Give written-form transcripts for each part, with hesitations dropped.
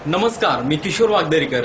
नमस्कार, मी Kishor Wagdarikar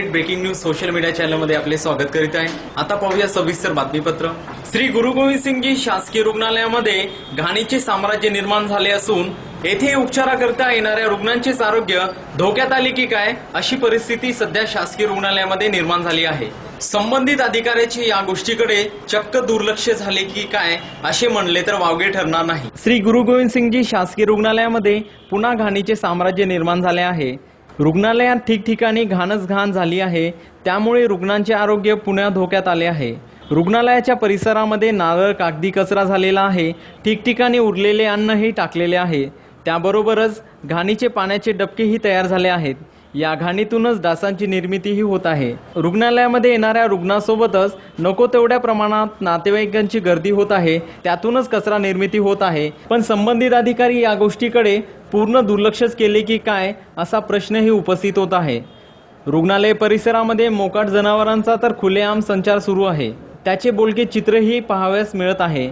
@breaking news social media चॅनलमध्ये आपले स्वागत करीत आहे। आता पाहूया सविस्तर बातमीपत्र। श्री गुरु गोविंद सिंगजी शासकीय रुग्णालयामध्ये घाणीचे साम्राज्य निर्माण झाले असून येथे उपचाराकरता येणाऱ्या रुग्णांचेच आरोग्य धोक्यात आले की काय अशी परिस्थिती सध्या शासकीय रुग्णालयामध्ये निर्माण झाली आहे। संबंधित अधिकाऱ्याची या गोष्टीकडे चक्क दुर्लक्ष झाले की काय असे म्हणले तर वावगे ठरणार नाही। श्री गुरु गोविंद सिंगजी शासकीय रुग्णालयामध्ये पुन्हा घाणीचे साम्राज्य निर्माण झाले आहे। रुग्णालयात ठिकठिकाणी घाणच घाण झाली आहे, त्यामुळे रुग्णांचे आरोग्य पुन्हा धोक्यात आले आहे। रुग्णालयाच्या परिसरामध्ये नारळ कागदी कचरा झालेला आहे, ठिकठिकाणी उरलेले अन्नही टाकलेले आहे, त्याबरोबरच घाणीचे पाण्याचे डबकेही तयार झाले आहेत। या घाणीतूनच डासांची निर्मितीही होत आहे। रुग्णालयामध्ये येणाऱ्या रुग्णांसोबतच नको तेवढ्या प्रमाणात नातेवाईकांची गर्दी होत आहे, त्यातूनच कचरा निर्मिती होत आहे। पण संबंधित अधिकारी या गोष्टीकडे पूर्ण दुर्लक्षच केले की काय असा प्रश्नही उपस्थित होत आहे। रुग्णालय परिसरामध्ये मोकाट जनावरांचा तर खुलेआम संचार सुरू आहे, त्याचे बोलके चित्रही पाहावयास मिळत आहे।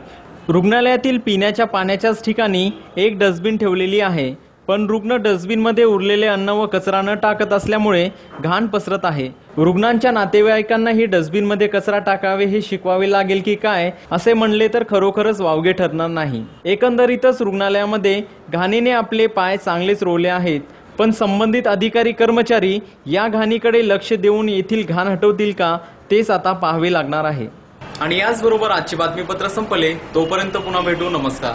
रुग्णालयातील पिण्याच्या पाण्याच्याच ठिकाणी एक डस्टबिन ठेवलेली आहे, पण रुग्ण डस्टबिनमध्ये उरलेले अन्न व कचरा न टाकत असल्यामुळे घाण पसरत आहे। रुग्णांच्या नातेवाईकांनाही डस्टबिनमध्ये कचरा टाकावे हे शिकवावे लागेल की काय असे म्हणले तर खरोखरच वावगे ठरणार नाही। एकंदरीतच रुग्णालयामध्ये घाणीने आपले पाय चांगलेच रोवले आहेत, पण संबंधित अधिकारी कर्मचारी या घाणीकडे लक्ष देऊन येथील घाण हटवतील का तेच आता पाहावे लागणार आहे। आणि याचबरोबर आजचे बातमीपत्र संपले। तोपर्यंत पुन्हा भेटू। नमस्कार।